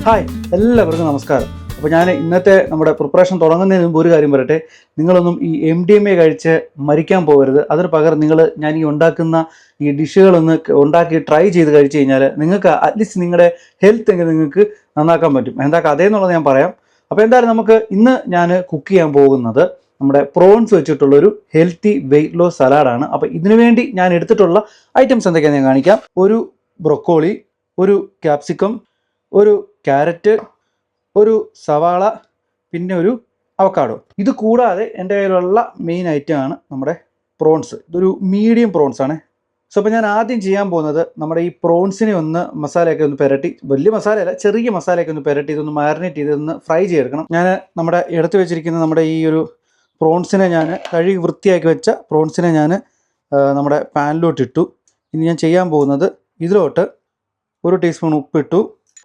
Hi, എല്ലാവർക്കും നമസ്കാരം. അപ്പോൾ ഞാൻ ഇന്നത്തെ നമ്മുടെ പ്രിപ്പറേഷൻ തുടങ്ങുന്നതിന് മുമ്പ് ഒരു കാര്യം പറയട്ടെ. നിങ്ങളൊന്നും ഈ MDMA കഴിച്ച് മരിക്കാൻ പോകരുത്. അതിന് പകരം ഞാൻ ഈ ഉണ്ടാക്കുന്ന ഈ ഡിഷുകളൊന്ന് ഉണ്ടാക്കി ട്രൈ ചെയ്ത് കഴിച്ച് കഴിഞ്ഞാൽ നിങ്ങൾക്ക് അറ്റ്ലീസ്റ്റ് നിങ്ങളുടെ ഹെൽത്ത് എങ്ങനെ നിങ്ങൾക്ക് നന്നാക്കാൻ പറ്റും. എന്താ കഥയെന്നുള്ളത് ഞാൻ പറയാം. അപ്പോൾ എന്തായാലും നമുക്ക് ഇന്ന് ഞാൻ കുക്ക് ചെയ്യാൻ പോകുന്നത് നമ്മുടെ പ്രോൺസ് വെച്ചിട്ടുള്ളൊരു ഹെൽത്തി വെയിറ്റ് ലോസ് സലാഡാണ്. അപ്പോൾ ഇതിനു വേണ്ടി ഞാൻ എടുത്തിട്ടുള്ള ഐറ്റംസ് എന്തൊക്കെയാണെന്ന് ഞാൻ കാണിക്കാം. ഒരു ബ്രൊക്കോളി, ഒരു ക്യാപ്സിക്കം, ഒരു ക്യാരറ്റ്, ഒരു സവാള, പിന്നെ ഒരു അവക്കാഡോ. ഇത് കൂടാതെ എൻ്റെ കയ്യിലുള്ള മെയിൻ ഐറ്റമാണ് നമ്മുടെ പ്രോൺസ്. ഇതൊരു മീഡിയം പ്രോൺസ് ആണ്. സോ അപ്പോൾ ഞാൻ ആദ്യം ചെയ്യാൻ പോകുന്നത് നമ്മുടെ ഈ പ്രോൺസിനെ ഒന്ന് മസാലയൊക്കെ ഒന്ന് പുരട്ടി, വലിയ മസാലയല്ല ചെറിയ മസാലയൊക്കെ ഒന്ന് പുരട്ടി ഇതൊന്ന് മാരിനേറ്റ് ചെയ്തൊന്ന് ഫ്രൈ ചെയ്തെടുക്കണം. ഞാൻ നമ്മുടെ എടുത്ത് വെച്ചിരിക്കുന്ന നമ്മുടെ ഈ ഒരു പ്രോൺസിനെ ഞാൻ കഴുകി വൃത്തിയാക്കി വെച്ച പ്രോൺസിനെ ഞാൻ നമ്മുടെ പാനിലോട്ട് ഇട്ടു. ഇനി ഞാൻ ചെയ്യാൻ പോകുന്നത് ഇതിലോട്ട് 1 ടീസ്പൂൺ ഉപ്പിട്ടു.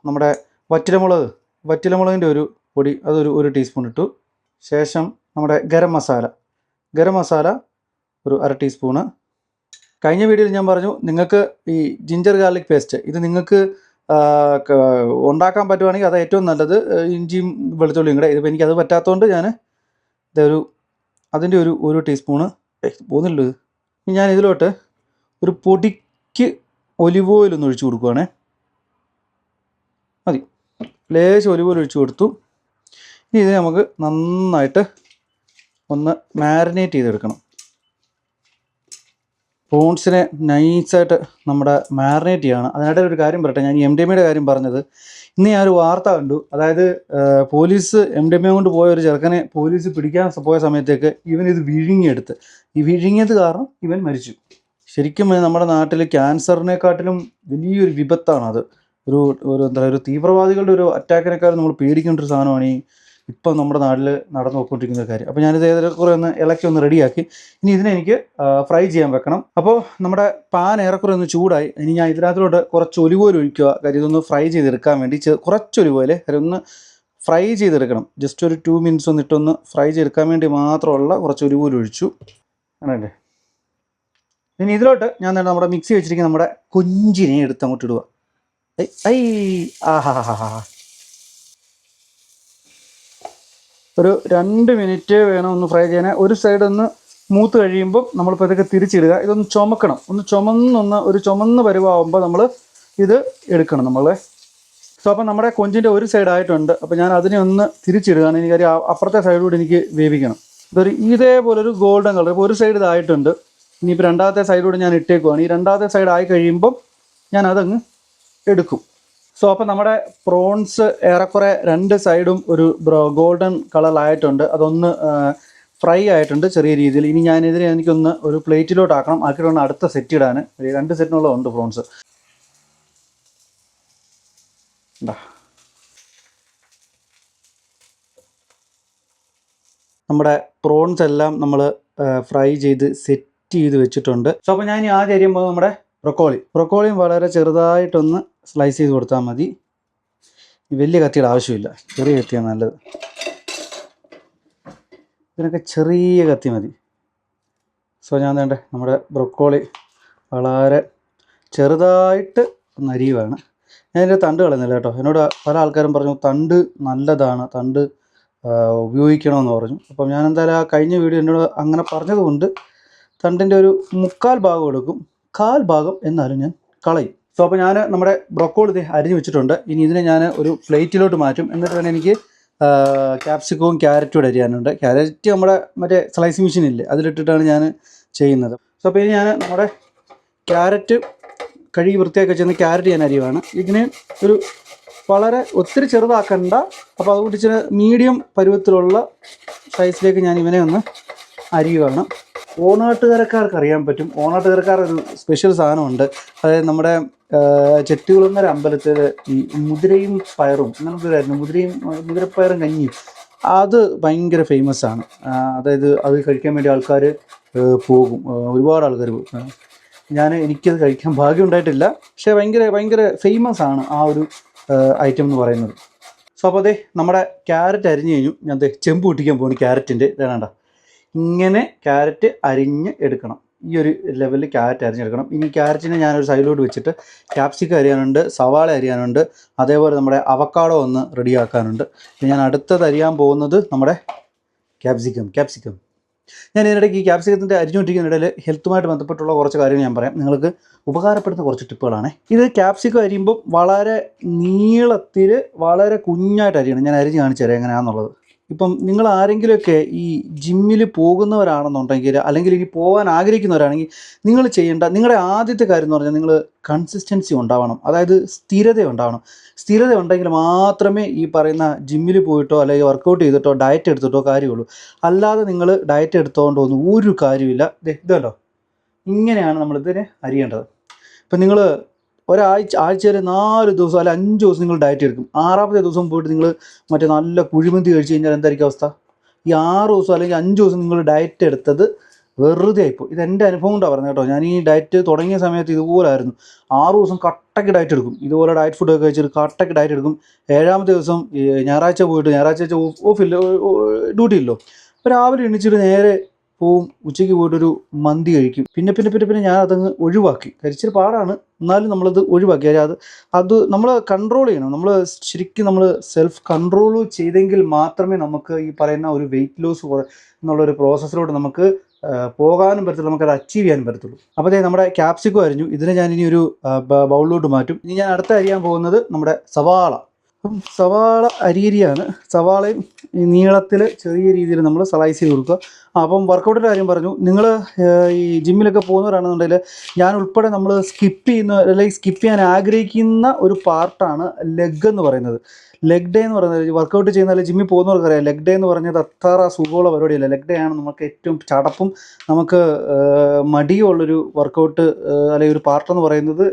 നമ്മുടെ വറ്റലമുളകിൻ്റെ ഒരു പൊടി ഒരു ടീസ്പൂൺ ഇട്ടു. ശേഷം നമ്മുടെ ഗരം മസാല ഒരു 1/2 ടീസ്പൂണ്. കഴിഞ്ഞ വീഡിയോയിൽ ഞാൻ പറഞ്ഞു നിങ്ങൾക്ക് ഈ ജിഞ്ചർ ഗാർലിക് പേസ്റ്റ് ഇത് നിങ്ങൾക്ക് ഉണ്ടാക്കാൻ പറ്റുവാണെങ്കിൽ അത് ഏറ്റവും നല്ലത്. ഇഞ്ചിയും വെളുത്തുള്ളിയും കൂടെ. ഇതിപ്പോൾ എനിക്കത് പറ്റാത്തതുകൊണ്ട് ഞാൻ അതിൻ്റെ ഒരു ടീസ്പൂണ് പോകുന്നുള്ളൂ. ഞാൻ ഇതിലോട്ട് ഒരു പൊടിക്ക് ഒലിവ് ഓയിൽ ഒന്ന് ഒഴിച്ചു കൊടുക്കുവാണേ. മതി, ലേശം ഒലിവ് ഓയിൽ ഒഴിച്ചു കൊടുത്തു. ഇനി ഇത് നമുക്ക് നന്നായിട്ട് ഒന്ന് മാരിനേറ്റ് ചെയ്തെടുക്കണം. പ്രോൺസിനെ നൈസായിട്ട് നമ്മുടെ മാരിനേറ്റ് ചെയ്യണം. അതിനായിട്ട് ഒരു കാര്യം പറയട്ടെ, ഞാൻ MDMAയുടെ കാര്യം പറഞ്ഞത്. ഇന്ന് ഞാനൊരു വാർത്ത കണ്ടു. അതായത് പോലീസ് MDMA കൊണ്ട് പോയ ഒരു ചെറുക്കനെ പോലീസ് പിടിക്കാൻ പോയ സമയത്തേക്ക് ഇവനിത് വിഴുങ്ങിയെടുത്ത്. ഈ വിഴുങ്ങിയത് കാരണം ഇവൻ മരിച്ചു. ശരിക്കും നമ്മുടെ നാട്ടിൽ ക്യാൻസറിനെക്കാട്ടിലും വലിയൊരു വിപത്താണത്. ഒരു തീവ്രവാദികളുടെ ഒരു അറ്റാക്കിനെക്കാളും നമ്മൾ പേടിക്കേണ്ട ഒരു സാധനമാണ് ഇപ്പം നമ്മുടെ നാട്ടിൽ നടന്നു പോയിക്കൊണ്ടിരിക്കുന്ന കാര്യം. അപ്പോൾ ഞാനിത് ഏറെക്കുറെ ഒന്ന് ഇളക്കി ഒന്ന് റെഡിയാക്കി. ഇനി ഇതിനെനിക്ക് ഫ്രൈ ചെയ്യാൻ വെക്കണം. അപ്പോൾ നമ്മുടെ പാൻ ഏറെക്കുറെ ഒന്ന് ചൂടായി. ഇനി ഞാൻ ഇതിനകത്തോട്ട് കുറച്ച് ഒലിവ് ഓയിൽ ഒഴിക്കുക. കാര്യം ഇതൊന്ന് ഫ്രൈ ചെയ്തെടുക്കാൻ വേണ്ടി കുറച്ച് ഒലിവ് ഓയിൽ ഒന്ന് ഫ്രൈ ചെയ്തെടുക്കണം. ജസ്റ്റ് ഒരു 2 മിനിറ്റ്സ് ഒന്ന് ഇട്ടൊന്ന് ഫ്രൈ ചെയ്തെടുക്കാൻ വേണ്ടി മാത്രമുള്ള കുറച്ച് ഒലിവ് ഓയിൽ ഒഴിച്ചു. ആണല്ലേ. ഇനി ഇതിലോട്ട് ഞാൻ നമ്മുടെ മിക്സി വെച്ചിരിക്കുന്ന നമ്മുടെ കൊഞ്ചിനെ എടുത്ത് അങ്ങോട്ട് ഇടുക. ഒരു 2 മിനിറ്റ് വേണം ഒന്ന് ഫ്രൈ ചെയ്യാൻ. ഒരു സൈഡ് ഒന്ന് മൂത്ത് കഴിയുമ്പോൾ നമ്മളിപ്പോൾ ഇതൊക്കെ തിരിച്ചിടുക. ഇതൊന്ന് ചുമക്കണം. ഒരു ചുമന്ന് പരുവാകുമ്പോൾ നമ്മൾ ഇത് എടുക്കണം നമ്മളെ. സോ അപ്പം നമ്മുടെ കൊഞ്ചിൻ്റെ ഒരു സൈഡ് ആയിട്ടുണ്ട്. അപ്പോൾ ഞാൻ അതിനെ ഒന്ന് തിരിച്ചിടുകയാണ്. എനിക്ക് അപ്പുറത്തെ സൈഡിലൂടെ എനിക്ക് വേവിക്കണം. ഇതേപോലൊരു ഗോൾഡൻ കളർ. ഇപ്പോൾ ഒരു സൈഡ് ഇതായിട്ടുണ്ട്. ഇനിയിപ്പോൾ രണ്ടാമത്തെ സൈഡിലൂടെ ഞാൻ ഇട്ടേക്കുവാണ്. ഈ രണ്ടാമത്തെ സൈഡ് ആയി കഴിയുമ്പം ഞാൻ അതങ്ങ് എടുക്കും. സോ അപ്പോൾ നമ്മുടെ പ്രോൺസ് ഏറെക്കുറെ 2 സൈഡും ഒരു ഗോൾഡൻ കളറിലായിട്ടുണ്ട്. അതൊന്ന് ഫ്രൈ ആയിട്ടുണ്ട് ചെറിയ രീതിയിൽ. ഇനി ഞാനിതിനെ എനിക്കൊന്ന് ഒരു പ്ലേറ്റിലോട്ട് ആക്കണം. ആക്കിയിട്ടാണ് അടുത്ത സെറ്റ് ഇടാൻ. 2 സെറ്റിനുള്ളതുണ്ട് പ്രോൺസ്. നമ്മുടെ പ്രോൺസ് എല്ലാം നമ്മൾ ഫ്രൈ ചെയ്ത് സെറ്റ് ചെയ്ത് വെച്ചിട്ടുണ്ട്. സോ അപ്പോൾ ഞാൻ ആദ്യം അറിയുമ്പോൾ നമ്മുടെ ബ്രൊക്കോളിയും വളരെ ചെറുതായിട്ടൊന്ന് സ്ലൈസ് ചെയ്ത് കൊടുത്താൽ മതി. വലിയ കത്തിയുടെ ആവശ്യമില്ല, ചെറിയ കത്തിയാണ് നല്ലത്. ഇതിനൊക്കെ ചെറിയ കത്തി മതി. സോ ഞാൻ നമ്മുടെ ബ്രൊക്കോളി വളരെ ചെറുതായിട്ട് ഒന്ന് അരിയുവാണ്. ഞാൻ ഇതിൻ്റെ തണ്ട് കളയുന്നില്ല കേട്ടോ. എന്നോട് പല ആൾക്കാരും പറഞ്ഞു തണ്ട് നല്ലതാണ്, തണ്ട് ഉപയോഗിക്കണമെന്ന് പറഞ്ഞു. അപ്പം ഞാൻ എന്തായാലും ആ കഴിഞ്ഞ വീഡിയോ എന്നോട് അങ്ങനെ പറഞ്ഞതുകൊണ്ട് തണ്ടിൻ്റെ ഒരു 1/4 ഭാഗം എടുക്കും. 1/4 ഭാഗം എന്നാലും ഞാൻ കളയും. സോ അപ്പോൾ ഞാൻ നമ്മുടെ ബ്രൊക്കോളി അരിഞ്ഞ് വെച്ചിട്ടുണ്ട്. ഇനി ഇതിനെ ഞാൻ ഒരു പ്ലേറ്റിലോട്ട് മാറ്റും. എന്നിട്ട് തന്നെ എനിക്ക് ക്യാപ്സിക്കവും ക്യാരറ്റും കൂടെ അരിയാനുണ്ട്. ക്യാരറ്റ് നമ്മുടെ മറ്റേ സ്ലൈസിങ് മെഷീനില്ലേ അതിലിട്ടിട്ടാണ് ഞാൻ ചെയ്യുന്നത്. സോ അപ്പോൾ ഇനി ഞാൻ നമ്മുടെ ക്യാരറ്റ് കഴുകി വൃത്തിയാക്കി വെച്ചിരുന്ന ക്യാരറ്റ് ഞാൻ അരിയുവാണ്. ഇതിനെ വളരെ ഒത്തിരി ചെറുതാക്കണ്ട. അപ്പോൾ അതുകൊണ്ട് ഇച്ചിരി മീഡിയം പരുവത്തിലുള്ള സൈസിലേക്ക് ഞാൻ ഇവനെ ഒന്ന് അരിയുവാണ്. ഓണാട്ടുകരക്കാർക്ക് അറിയാൻ പറ്റും. ഓണാട്ടുകരക്കാരൊരു സ്പെഷ്യൽ സാധനമുണ്ട്. അതായത് നമ്മുടെ ചെട്ടികുളങ്ങര അമ്പലത്തിൽ ഈ മുതിരയും പയറും അങ്ങനത്തെ ഒരു മുതിരപ്പയറും കഞ്ഞിയും അത് ഭയങ്കര ഫേമസ് ആണ്. അതായത് അത് കഴിക്കാൻ വേണ്ടി ആൾക്കാർ പോകും, ഒരുപാട് ആൾക്കാർ പോകും. എനിക്കത് കഴിക്കാൻ ഭാഗ്യം ഉണ്ടായിട്ടില്ല. പക്ഷേ ഭയങ്കര ഫേമസ് ആണ് ആ ഒരു ഐറ്റം എന്ന് പറയുന്നത്. സോ അപ്പോൾ നമ്മുടെ ക്യാരറ്റ് അരിഞ്ഞു കഴിഞ്ഞു. ഞാൻ ചെമ്പ് പൊട്ടിക്കാൻ പോകുന്നു ക്യാരറ്റിൻ്റെ. വേണ്ട, ഇങ്ങനെ ക്യാരറ്റ് അരിഞ്ഞ് എടുക്കണം. ഈ ഒരു ലെവലിൽ ക്യാരറ്റ് അരിഞ്ഞെടുക്കണം. ഇനി ക്യാരറ്റിനെ ഞാനൊരു സൈഡിലോട്ട് വെച്ചിട്ട് ക്യാപ്സിക്കം അരിയാനുണ്ട്, സവാള അരിയാനുണ്ട്, അതേപോലെ നമ്മുടെ അവക്കാഡോ ഒന്ന് റെഡിയാക്കാനുണ്ട്. ഞാൻ അടുത്തത് അരിയാൻ പോകുന്നത് നമ്മുടെ ക്യാപ്സിക്കം. ഞാൻ ഇതിനിടയ്ക്ക് ഈ ക്യാപ്സിക്കത്തിൻ്റെ അരിഞ്ഞുകൊണ്ടിരിക്കുന്നതിനിടയിൽ ഹെൽത്തുമായിട്ട് ബന്ധപ്പെട്ടുള്ള കുറച്ച് കാര്യങ്ങൾ ഞാൻ പറയാം. നിങ്ങൾക്ക് ഉപകാരപ്പെടുന്ന കുറച്ച് ടിപ്പുകളാണ്. ഇത് ക്യാപ്സിക്കം അരിയുമ്പം വളരെ നീളത്തിൽ വളരെ കുഞ്ഞായിട്ട് അരിയണം. ഞാൻ അരിഞ്ഞ് കാണിച്ചു തരാം എങ്ങനെയാണെന്നുള്ളത്. ഇപ്പം നിങ്ങൾ ആരെങ്കിലുമൊക്കെ ഈ ജിമ്മിൽ പോകുന്നവരാണെന്നുണ്ടെങ്കിൽ, അല്ലെങ്കിൽ ഇനി പോകാൻ ആഗ്രഹിക്കുന്നവരാണെങ്കിൽ, നിങ്ങൾ ചെയ്യേണ്ട നിങ്ങളുടെ ആദ്യത്തെ കാര്യം എന്ന് പറഞ്ഞാൽ നിങ്ങൾ കൺസിസ്റ്റൻസി ഉണ്ടാവണം. അതായത് സ്ഥിരത ഉണ്ടാവണം. സ്ഥിരത ഉണ്ടെങ്കിൽ മാത്രമേ ഈ പറയുന്ന ജിമ്മിൽ പോയിട്ടോ അല്ലെങ്കിൽ വർക്കൗട്ട് ചെയ്തിട്ടോ ഡയറ്റ് എടുത്തിട്ടോ കാര്യമുള്ളൂ. അല്ലാതെ നിങ്ങൾ ഡയറ്റ് എടുത്തുകൊണ്ടൊന്നും ഒരു കാര്യമില്ല. ഇതുണ്ടോ, ഇങ്ങനെയാണ് നമ്മളിതിനെ അരിയേണ്ടത്. ഇപ്പം നിങ്ങൾ ആഴ്ചയിൽ 4 ദിവസം അല്ല 5 ദിവസം നിങ്ങൾ ഡയറ്റ് എടുക്കും. 6ാമത്തെ ദിവസം പോയിട്ട് നിങ്ങൾ മറ്റേ നല്ല കുഴിമന്തി കഴിച്ച് കഴിഞ്ഞാൽ എന്തായിരിക്കും അവസ്ഥ? ഈ 6 ദിവസം അല്ലെങ്കിൽ 5 ദിവസം നിങ്ങൾ ഡയറ്റ് എടുത്തത് വെറുതെ ആയിപ്പോൾ. ഇതെൻ്റെ അനുഭവം കൊണ്ടാണ് പറഞ്ഞത് കേട്ടോ. ഞാൻ ഈ ഡയറ്റ് തുടങ്ങിയ സമയത്ത് ഇതുപോലായിരുന്നു. 6 ദിവസം കട്ടയ്ക്ക് ഡയറ്റ് എടുക്കും. ഇതുപോലെ ഡയറ്റ് ഫുഡൊക്കെ കഴിച്ചിട്ട് കട്ടയ്ക്ക് ഡയറ്റ് എടുക്കും. 7ാമത്തെ ദിവസം ഞായറാഴ്ച പോയിട്ട്, ഞായറാഴ്ച ഓഫില്ല, ഡ്യൂട്ടി ഇല്ലോ, അപ്പോൾ രാവിലെ എണീച്ചിട്ട് നേരെ പോവും. ഉച്ചയ്ക്ക് പോയിട്ടൊരു മന്തി കഴിക്കും. പിന്നെ ഞാൻ അതങ്ങ് ഒഴിവാക്കി. കഴിച്ചിട്ട് പാടാണ്, എന്നാലും നമ്മളത് ഒഴിവാക്കി. അത് നമ്മൾ കൺട്രോൾ ചെയ്യണം. നമ്മൾ ശരിക്കും നമ്മൾ സെൽഫ് കൺട്രോൾ ചെയ്തെങ്കിൽ മാത്രമേ നമുക്ക് ഈ പറയുന്ന ഒരു വെയിറ്റ് ലോസ് എന്നുള്ളൊരു പ്രോസസ്സിലോട്ട് നമുക്ക് പോകാനും പറ്റത്തുള്ളൂ, നമുക്കത് അച്ചീവ് ചെയ്യാനും പറ്റത്തുള്ളൂ. അപ്പോൾ നമ്മുടെ ക്യാപ്സിക്കം അരിഞ്ഞു. ഇതിനെ ഞാനിനി ഒരു ബൗളിലോട്ട് മാറ്റും. ഇനി ഞാൻ അടുത്ത അരിയാൻ പോകുന്നത് നമ്മുടെ സവാള. അപ്പം സവാള അരിയാണ്. സവാളയും ഈ നീളത്തിൽ ചെറിയ രീതിയിൽ നമ്മൾ സ്ലൈസ് ചെയ്ത് കൊടുക്കുക. അപ്പം വർക്കൗട്ടിൻ്റെ കാര്യം പറഞ്ഞു. നിങ്ങൾ ഈ ജിമ്മിലൊക്കെ പോകുന്നവരാണെന്നുണ്ടെങ്കിൽ ഞാൻ ഉൾപ്പെടെ നമ്മൾ സ്കിപ്പ് ചെയ്യുന്ന അല്ലെങ്കിൽ സ്കിപ്പ് ചെയ്യാൻ ആഗ്രഹിക്കുന്ന ഒരു പാർട്ടാണ് ലെഗ് എന്ന് പറയുന്നത്. ലെഗ് ഡേ എന്ന് പറയുന്നത് വർക്കൗട്ട് ചെയ്യുന്ന അല്ലെങ്കിൽ ജിമ്മിൽ പോകുന്നവർക്കറിയാം. ലെഗ് ഡേ എന്ന് പറഞ്ഞത് അത്ര സുഖമുള്ള പരിപാടിയല്ല. ലെഗ് ഡേ ആണ് നമുക്ക് ഏറ്റവും ചടപ്പും നമുക്ക് മടിയുള്ളൊരു വർക്കൗട്ട് അല്ലെങ്കിൽ ഒരു പാർട്ടെന്ന് പറയുന്നത്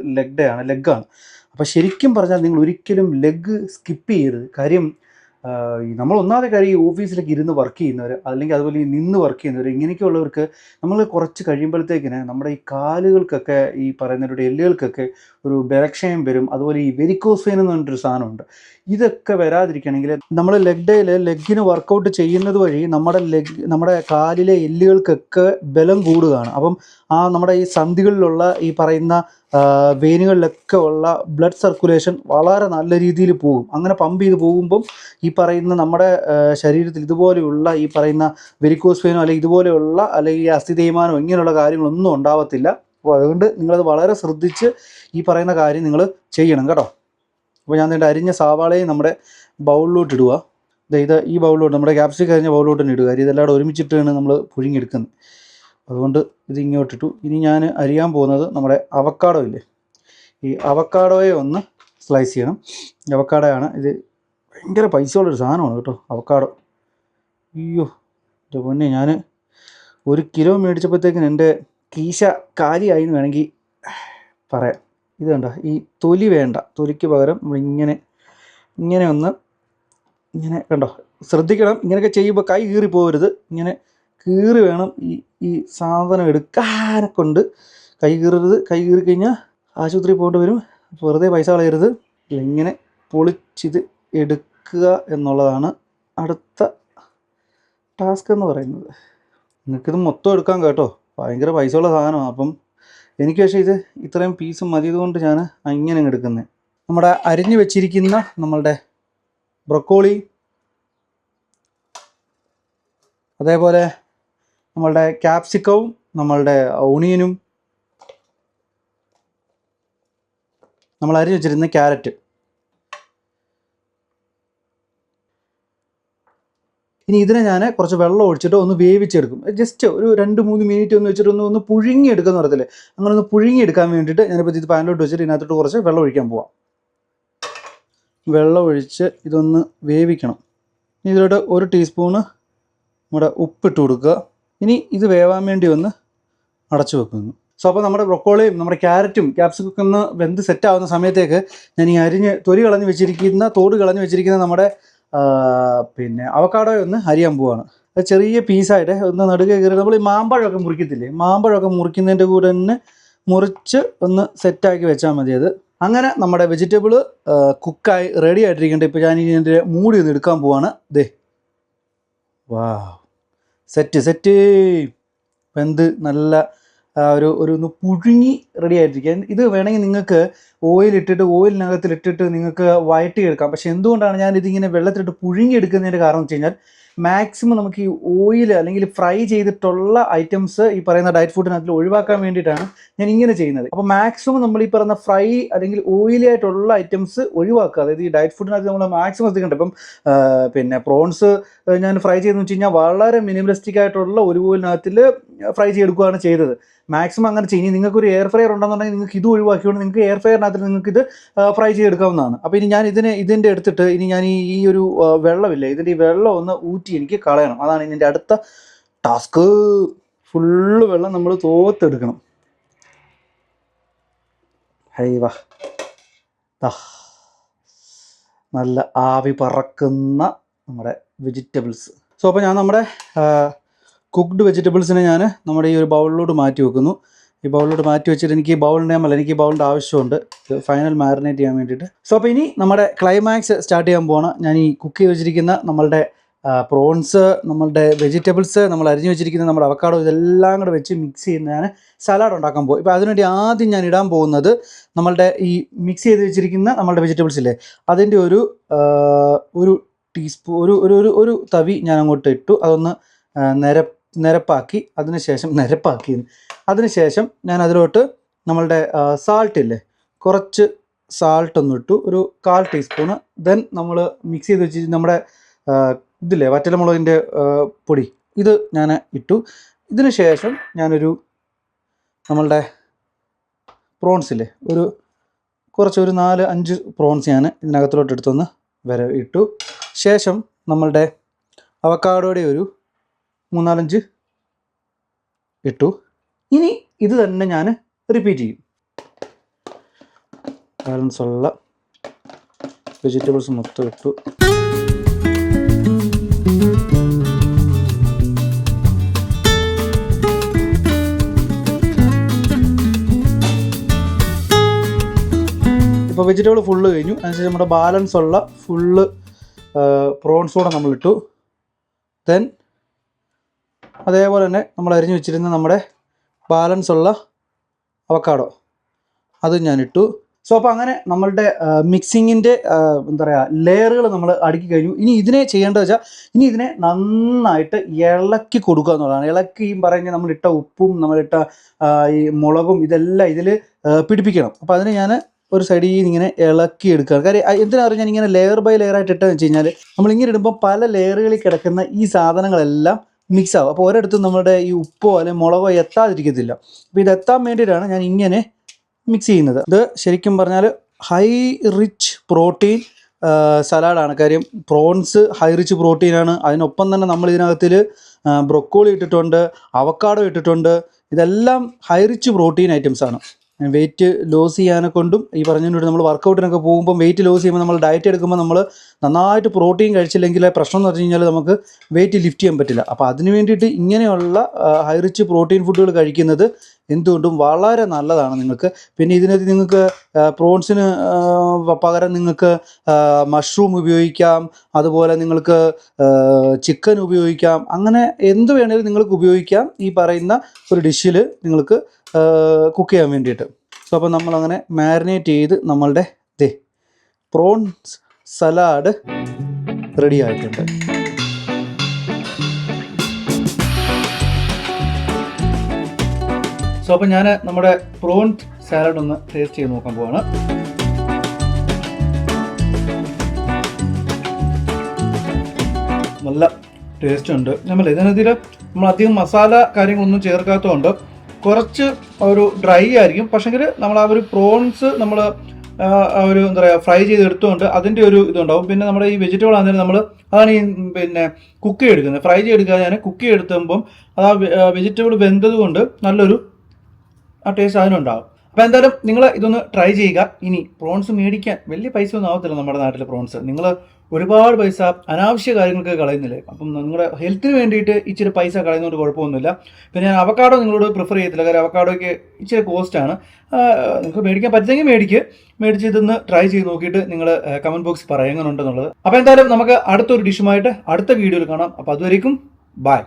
ലെഗാണ്. അപ്പോൾ ശരിക്കും പറഞ്ഞാൽ നിങ്ങൾ ഒരിക്കലും ലെഗ് സ്കിപ്പ് ചെയ്യരുത്. കാര്യം നമ്മൾ ഒന്നാമത്തെ കാര്യം ഈ ഓഫീസിലേക്ക് ഇരുന്ന് വർക്ക് ചെയ്യുന്നവർ, അല്ലെങ്കിൽ അതുപോലെ ഈ നിന്ന് വർക്ക് ചെയ്യുന്നവർ, ഇങ്ങനെയൊക്കെയുള്ളവർക്ക് നമ്മൾ കുറച്ച് കഴിയുമ്പോഴത്തേക്കിന് നമ്മുടെ ഈ കാലുകൾക്കൊക്കെ ഈ പറയുന്നവരുടെ എല്ലുകൾക്കൊക്കെ ഒരു ബലക്ഷയം വരും. അതുപോലെ ഈ വെരിക്കോസ് വെയിൻ എന്ന് പറഞ്ഞിട്ടൊരു സാധനമുണ്ട്. ഇതൊക്കെ വരാതിരിക്കണമെങ്കിൽ നമ്മൾ ലെഗിന് വർക്കൗട്ട് ചെയ്യുന്നത് വഴി നമ്മുടെ കാലിലെ എല്ലുകൾക്കൊക്കെ ബലം കൂടുകയാണ്. അപ്പം നമ്മുടെ ഈ സന്ധികളിലുള്ള ഈ പറയുന്ന വെയിനുകളിലൊക്കെ ഉള്ള ബ്ലഡ് സർക്കുലേഷൻ വളരെ നല്ല രീതിയിൽ പോകും. അങ്ങനെ പമ്പ് ചെയ്ത് പോകുമ്പം ഈ പറയുന്ന നമ്മുടെ ശരീരത്തിൽ ഇതുപോലെയുള്ള ഈ പറയുന്ന വെരിക്കോസ് വെയിനോ അല്ലെങ്കിൽ ഇതുപോലെയുള്ള അല്ലെങ്കിൽ ഈ അസ്ഥി തേയ്മാനോ ഇങ്ങനെയുള്ള കാര്യങ്ങളൊന്നും ഉണ്ടാവത്തില്ല. അപ്പോൾ അതുകൊണ്ട് നിങ്ങളത് വളരെ ശ്രദ്ധിച്ച് ഈ പറയുന്ന കാര്യം നിങ്ങൾ ചെയ്യണം കേട്ടോ. അപ്പോൾ ഞാൻ അരിഞ്ഞ സവാളയും നമ്മുടെ ബൗളിലോട്ട് ഇടുക. ഇത് ഈ ബൗളിലോട്ട് നമ്മുടെ ക്യാപ്സിക്കം അരിഞ്ഞ ബൗളിലോട്ട് തന്നെ ഇടുക. കാര്യം ഇതെല്ലാം ഒരുമിച്ചിട്ടാണ് നമ്മൾ പുഴുങ്ങിയെടുക്കുന്നത്. അതുകൊണ്ട് ഇത് ഇങ്ങോട്ടിട്ടു. ഇനി ഞാൻ അരിയാൻ പോകുന്നത് നമ്മുടെ അവക്കാഡോ ഇല്ലേ, ഈ അവക്കാഡോയെ ഒന്ന് സ്ലൈസ് ചെയ്യണം. അവക്കാഡോയാണ് ഇത്. ഭയങ്കര പൈസയുള്ളൊരു സാധനമാണ് കേട്ടോ അവക്കാഡോ. അയ്യോ എൻ്റെ പൊന്നെ, ഞാൻ 1 കിലോ മേടിച്ചപ്പോഴത്തേക്കിന് എൻ്റെ കീശ കാലിയായി എന്ന് വേണമെങ്കിൽ പറയാം. ഇത് കണ്ടോ, ഈ തൊലി വേണ്ട, തൊലിക്ക് പകരം നമ്മളിങ്ങനെ ഒന്ന് ഇങ്ങനെ കണ്ടോ, ശ്രദ്ധിക്കണം. ഇങ്ങനെയൊക്കെ ചെയ്യുമ്പോൾ കൈ കീറി പോകരുത്. ഇങ്ങനെ കീറി വേണം ഈ സാധനം എടുക്കാനെ കൊണ്ട്. കൈ കീറരുത്. കൈ കീറി കഴിഞ്ഞാൽ ആശുപത്രി പോകേണ്ടി വരും. വെറുതെ പൈസ കളയരുത്. ഇങ്ങനെ പൊളിച്ചിത് എടുക്കുക എന്നുള്ളതാണ് അടുത്ത ടാസ്ക് എന്ന് പറയുന്നത്. നിങ്ങൾക്കിത് മൊത്തം എടുക്കാം കേട്ടോ, ഭയങ്കര പൈസയുള്ള സാധനമാണ്. അപ്പം എനിക്ക് പക്ഷേ ഇത് ഇത്രയും പീസ് മതിയതുകൊണ്ട് ഞാൻ ഇങ്ങനെ എടുക്കുന്നത്. നമ്മുടെ അരിഞ്ഞു വെച്ചിരിക്കുന്ന നമ്മളുടെ ബ്രൊക്കോളി, അതേപോലെ നമ്മളുടെ ക്യാപ്സിക്കവും നമ്മളുടെ ഓണിയനും നമ്മൾ അരിഞ്ഞു വെച്ചിരുന്ന ക്യാരറ്റ്. ഇനി ഇതിനെ ഞാൻ കുറച്ച് വെള്ളം ഒഴിച്ചിട്ട് ഒന്ന് വേവിച്ചെടുക്കും. ജസ്റ്റ് ഒരു 2-3 മിനിറ്റ് ഒന്ന് വെച്ചിട്ട് ഒന്ന് പുഴുങ്ങിയെടുക്കാന്ന് പറയത്തില്ലേ, അങ്ങനെ ഒന്ന് പുഴുങ്ങിയെടുക്കാൻ വേണ്ടിയിട്ട് ഞാനിപ്പോൾ ഇത് പാനിലോട്ട് വെച്ചിട്ട് ഇതിനകത്തോട്ട് കുറച്ച് വെള്ളം ഒഴിക്കാൻ പോവാം. വെള്ളം ഒഴിച്ച് ഇതൊന്ന് വേവിക്കണം. ഇതിലോട്ട് 1 ടീസ്പൂണ് നമ്മുടെ ഉപ്പിട്ട് കൊടുക്കുക. ഇനി ഇത് വേവാൻ വേണ്ടി ഒന്ന് അടച്ചു വെക്കുന്നു. സോ അപ്പോൾ നമ്മുടെ ബ്രൊക്കോളിയും നമ്മുടെ ക്യാരറ്റും ക്യാപ്സിക്കും ഒന്ന് വെന്ത് സെറ്റാവുന്ന സമയത്തേക്ക് ഞാൻ ഈ തോട് കളഞ്ഞ് വെച്ചിരിക്കുന്ന നമ്മുടെ അവക്കാഡോ ഒന്ന് അരിയാൻ പോവാണ്. അത് ചെറിയ പീസായിട്ട് ഒന്ന് നടുകെ കയറി നമ്മൾ ഈ മാമ്പഴമൊക്കെ മുറിക്കത്തില്ലേ, മാമ്പഴമൊക്കെ മുറിക്കുന്നതിൻ്റെ കൂടെ തന്നെ മുറിച്ച് ഒന്ന് സെറ്റാക്കി വെച്ചാൽ മതി. അത് അങ്ങനെ നമ്മുടെ വെജിറ്റബിൾ കുക്കായി റെഡി ആയിട്ടിരിക്കേണ്ട. ഇപ്പോൾ ഞാൻ ഇതിൻ്റെ മൂടി ഒന്ന് എടുക്കാൻ പോവാണ്. വാ, സെറ്റ് വെന്ത് നല്ല ഒന്ന് പുഴുങ്ങി റെഡി ആയിട്ടിരിക്കുക. ഇത് വേണമെങ്കിൽ നിങ്ങൾക്ക് ഓയിലിനകത്തിലിട്ടിട്ട് നിങ്ങൾക്ക് വഴറ്റിയെടുക്കാം. പക്ഷെ എന്തുകൊണ്ടാണ് ഞാൻ ഇതിങ്ങനെ വെള്ളത്തിലിട്ട് പുഴുങ്ങി എടുക്കുന്നതിൻ്റെ കാരണം എന്ന് വെച്ച് കഴിഞ്ഞാൽ മാക്സിമം നമുക്ക് ഈ ഓയിൽ അല്ലെങ്കിൽ ഫ്രൈ ചെയ്തിട്ടുള്ള ഐറ്റംസ് ഈ പറയുന്ന ഡയറ്റ് ഫുഡിനകത്തിൽ ഒഴിവാക്കാൻ വേണ്ടിയിട്ടാണ് ഞാൻ ഇങ്ങനെ ചെയ്യുന്നത്. അപ്പോൾ മാക്സിമം നമ്മൾ ഈ പറയുന്ന ഫ്രൈ അല്ലെങ്കിൽ ഓയിലി ആയിട്ടുള്ള ഐറ്റംസ് ഒഴിവാക്കുക. അതായത് ഈ ഡയറ്റ് ഫുഡിനകത്ത് നമ്മൾ മാക്സിമം എത്തിക്കണ്ട. ഇപ്പം പിന്നെ പ്രോൺസ് ഞാൻ ഫ്രൈ ചെയ്തെന്ന് വെച്ച് കഴിഞ്ഞാൽ വളരെ മിനിമലിസ്റ്റിക് ആയിട്ടുള്ള ഒരു ഓയിലിനകത്തിൽ ഫ്രൈ ചെയ്തെടുക്കുകയാണ് ചെയ്തത്. മാക്സിമം അങ്ങനെ ചെയ്യും. ഇനി നിങ്ങൾക്കൊരു എയർ ഫ്രയർ ഉണ്ടെന്നുണ്ടെങ്കിൽ നിങ്ങൾക്ക് ഇത് ഒഴിവാക്കിക്കൊണ്ട് നിങ്ങൾക്ക് എയർ ഫ്രയറിനകത്ത് നിങ്ങൾക്ക് ഇത് ഫ്രൈ ചെയ്തെടുക്കാവുന്നതാണ്. അപ്പോൾ ഇനി ഞാൻ ഇതിൻ്റെ എടുത്തിട്ട് ഇനി ഞാൻ ഈ ഒരു വെള്ളമില്ലേ, ഇതിൻ്റെ ഈ വെള്ളം ഒന്ന് ഊറ്റി എനിക്ക് കളയണം. അതാണ് ഇതിൻ്റെ അടുത്ത ടാസ്ക്. ഫുള്ള് വെള്ളം നമ്മൾ തോർത്തെടുക്കണം. ഹൈ വാ, നല്ല ആവി പറക്കുന്ന നമ്മുടെ വെജിറ്റബിൾസ്. സോ അപ്പോൾ ഞാൻ നമ്മുടെ കുക്ക്ഡ് വെജിറ്റബിൾസിനെ ഞാൻ നമ്മുടെ ഈ ഒരു ബൗളിലോട്ട് മാറ്റി വെക്കുന്നു. ഈ ബൗളിലോട്ട് മാറ്റി വെച്ചിട്ട് എനിക്ക് ഈ ബൗളിൻ്റെ എനിക്ക് ഈ ബൗളിൻ്റെ ആവശ്യമുണ്ട് ഫൈനൽ മാരിനേറ്റ് ചെയ്യാൻ വേണ്ടിയിട്ട്. സോ അപ്പോൾ ഇനി നമ്മുടെ ക്ലൈമാക്സ് സ്റ്റാർട്ട് ചെയ്യാൻ പോവാണ്. ഞാൻ ഈ കുക്ക് ചെയ്ത് വെച്ചിരിക്കുന്ന നമ്മളുടെ പ്രോൺസ്, നമ്മളുടെ വെജിറ്റബിൾസ്, നമ്മൾ അരിഞ്ഞു വെച്ചിരിക്കുന്ന നമ്മുടെ അവക്കാഡോ, ഇതെല്ലാം കൂടെ വെച്ച് മിക്സ് ചെയ്യുന്ന ഞാൻ സലാഡ് ഉണ്ടാക്കാൻ പോകും. ഇപ്പോൾ അതിനുവേണ്ടി ആദ്യം ഞാൻ ഇടാൻ പോകുന്നത് നമ്മളുടെ ഈ മിക്സ് ചെയ്ത് വെച്ചിരിക്കുന്ന നമ്മളുടെ വെജിറ്റബിൾസ് ഇല്ലേ, അതിൻ്റെ ഒരു ടീസ്പൂൺ ഒരു തവി ഞാൻ അങ്ങോട്ട് ഇട്ടു. അതൊന്ന് നിരപ്പാക്കി അതിനുശേഷം ഞാൻ അതിലോട്ട് നമ്മളുടെ സാൾട്ട് ഇല്ലേ, കുറച്ച് സാൾട്ടൊന്നും ഇട്ടു, ഒരു 1/4 ടീസ്പൂണ്. ദെൻ നമ്മൾ മിക്സ് ചെയ്ത് വെച്ച് നമ്മുടെ ഇതില്ലേ വറ്റൽമുളകിൻ്റെ പൊടി, ഇത് ഞാൻ ഇട്ടു. ഇതിന് ശേഷം ഞാനൊരു നമ്മളുടെ പ്രോൺസ് ഇല്ലേ, ഒരു 4-5 പ്രോൺസ് ഞാൻ ഇതിനകത്തിലോട്ട് എടുത്തൊന്ന് ഇട്ടു. ശേഷം നമ്മളുടെ അവക്കാഡോയുടെ ഒരു 3-4 ഇട്ടു. ഇനി ഇത് തന്നെ ഞാൻ റിപ്പീറ്റ് ചെയ്യും. ബാലൻസ് ഉള്ള വെജിറ്റബിൾസ് മൊത്തം ഇട്ടു. ഇപ്പോൾ വെജിറ്റബിൾ ഫുള്ള് കഴിഞ്ഞു. അതിനുശേഷം നമ്മുടെ ബാലൻസ് ഉള്ള ഫുള്ള് പ്രോൺസ് കൂടെ നമ്മളിട്ടു. ദെൻ അതേപോലെ തന്നെ നമ്മൾ അരിഞ്ഞു വെച്ചിരുന്ന നമ്മുടെ ബാലൻസ് ഉള്ള അവക്കാഡോ അതും ഞാനിട്ടു. സോ അപ്പോൾ അങ്ങനെ നമ്മളുടെ മിക്സിങ്ങിൻ്റെ എന്താ പറയുക ലെയറുകൾ നമ്മൾ അടുക്കി കഴിഞ്ഞു. ഇനി ഇതിനെ ചെയ്യേണ്ടത് വെച്ചാൽ ഇനി ഇതിനെ നന്നായിട്ട് ഇളക്കി കൊടുക്കുക എന്നുള്ളതാണ്. ഇളക്കിയും പറഞ്ഞ് നമ്മളിട്ട ഉപ്പും നമ്മളിട്ട ഈ മുളകും ഇതെല്ലാം ഇതിൽ പിടിപ്പിക്കണം. അപ്പോൾ അതിന് ഞാൻ ഒരു സൈഡിൽ നിന്ന് ഇങ്ങനെ ഇളക്കി എടുക്കുകയാണ്. കാര്യം എന്തിനാണ് ഞാൻ ഇങ്ങനെ ലെയർ ബൈ ലെയർ ആയിട്ട് ഇട്ടെന്ന് വെച്ച് കഴിഞ്ഞാൽ നമ്മളിങ്ങനെ ഇടുമ്പോൾ പല ലെയറുകളിൽ കിടക്കുന്ന ഈ സാധനങ്ങളെല്ലാം മിക്സ് ആവും. അപ്പോൾ ഒരിടത്തും നമ്മുടെ ഈ ഉപ്പോ അല്ലെങ്കിൽ മുളകോ എത്താതിരിക്കത്തില്ല. അപ്പോൾ ഇതെത്താൻ വേണ്ടിയിട്ടാണ് ഞാൻ ഇങ്ങനെ മിക്സ് ചെയ്യുന്നത്. ഇത് ശരിക്കും പറഞ്ഞാൽ ഹൈ റിച്ച് പ്രോട്ടീൻ സലാഡാണ്. കാര്യം പ്രോൺസ് ഹൈ റിച്ച് പ്രോട്ടീനാണ്. അതിനൊപ്പം തന്നെ നമ്മൾ ഇതിനകത്തിൽ ബ്രൊക്കോളി ഇട്ടിട്ടുണ്ട്, അവക്കാഡോ ഇട്ടിട്ടുണ്ട്. ഇതെല്ലാം ഹൈ റിച്ച് പ്രോട്ടീൻ ഐറ്റംസ് ആണ്. വെയിറ്റ് ലോസ് ചെയ്യാനെ കൊണ്ടും ഈ പറഞ്ഞതിനോട് നമ്മൾ വർക്കൗട്ടിനൊക്കെ പോകുമ്പോൾ വെയിറ്റ് ലോസ് ചെയ്യുമ്പോൾ നമ്മൾ ഡയറ്റ് എടുക്കുമ്പോൾ നമ്മൾ നന്നായിട്ട് പ്രോട്ടീൻ കഴിച്ചില്ലെങ്കിൽ പ്രശ്നം എന്ന് പറഞ്ഞു കഴിഞ്ഞാൽ നമുക്ക് വെയിറ്റ് ലിഫ്റ്റ് ചെയ്യാൻ പറ്റില്ല. അപ്പോൾ അതിന് വേണ്ടിയിട്ട് ഇങ്ങനെയുള്ള ഹൈ റിച്ച് പ്രോട്ടീൻ ഫുഡുകൾ കഴിക്കുന്നത് എന്തുകൊണ്ടും വളരെ നല്ലതാണ് നിങ്ങൾക്ക്. പിന്നെ ഇതിനകത്ത് നിങ്ങൾക്ക് പ്രോൺസിന് പകരം നിങ്ങൾക്ക് മഷ്റൂം ഉപയോഗിക്കാം, അതുപോലെ നിങ്ങൾക്ക് ചിക്കൻ ഉപയോഗിക്കാം. അങ്ങനെ എന്ത് വേണമെങ്കിലും നിങ്ങൾക്ക് ഉപയോഗിക്കാം ഈ പറയുന്ന ഒരു ഡിഷിൽ നിങ്ങൾക്ക് കുക്ക് ചെയ്യാൻ വേണ്ടിയിട്ട്. സോ അപ്പോൾ നമ്മളങ്ങനെ മാരിനേറ്റ് ചെയ്ത് നമ്മളുടെ പ്രോൺസ് സലാഡ് റെഡി ആയിട്ടുണ്ട്. സോ അപ്പോൾ ഞാൻ നമ്മുടെ പ്രോൺസ് സാലഡ് ഒന്ന് ടേസ്റ്റ് ചെയ്ത് നോക്കാൻ പോവാണ്. നല്ല ടേസ്റ്റ് ഉണ്ട്. ഇതിനകത്തിൽ നമ്മൾ അധികം മസാല കാര്യങ്ങളൊന്നും ചേർക്കാത്തതുകൊണ്ട് കുറച്ച് ഒരു ഡ്രൈ ആയിരിക്കും. പക്ഷെങ്കിൽ നമ്മൾ ആ ഒരു പ്രോൺസ് നമ്മൾ ഒരു എന്താ പറയുക ഫ്രൈ ചെയ്തെടുത്തുകൊണ്ട് അതിൻ്റെ ഒരു ഇതുണ്ടാവും. പിന്നെ നമ്മുടെ ഈ വെജിറ്റബിൾ ആണെങ്കിലും നമ്മൾ അതാണ് ഈ പിന്നെ കുക്ക് ചെയ്തെടുക്കുന്നത്. ഫ്രൈ ചെയ്തെടുക്കാതെ ഞാൻ കുക്ക് ചെയ്തെടുക്കുമ്പം അത് ആ വെജിറ്റബിൾ വെന്തത് കൊണ്ട് നല്ലൊരു ആ ടേസ്റ്റ് അതിനുണ്ടാകും. അപ്പോൾ എന്തായാലും നിങ്ങൾ ഇതൊന്ന് ട്രൈ ചെയ്യുക. ഇനി പ്രോൺസ് മേടിക്കാൻ വലിയ പൈസ ഒന്നും ആവത്തില്ല നമ്മുടെ നാട്ടിലെ പ്രോൺസ്. നിങ്ങൾ ഒരുപാട് പൈസ അനാവശ്യ കാര്യങ്ങൾക്ക് കളയുന്നില്ലേ. അപ്പം നിങ്ങളുടെ ഹെൽത്തിന് വേണ്ടിയിട്ട് ഇച്ചിരി പൈസ കളയുന്നതുകൊണ്ട് കുഴപ്പമൊന്നുമില്ല. പിന്നെ ഞാൻ അവക്കാഡോ നിങ്ങളോട് പ്രിഫർ ചെയ്യത്തില്ല. കാര്യം അവക്കാഡോയ്ക്ക് ഇച്ചിരി കോസ്റ്റാണ്. നിങ്ങൾക്ക് മേടിക്കാൻ പറ്റുമെങ്കിൽ മേടിച്ച് ഇതൊന്ന് ട്രൈ ചെയ്ത് നോക്കിയിട്ട് നിങ്ങൾ കമൻറ്റ് ബോക്സിൽ പറയുന്നുണ്ടെന്നുള്ളത്. അപ്പോൾ എന്തായാലും നമുക്ക് അടുത്തൊരു ഡിഷുമായിട്ട് അടുത്ത വീഡിയോയിൽ കാണാം. അപ്പോൾ അതുവരേക്കും ബൈ.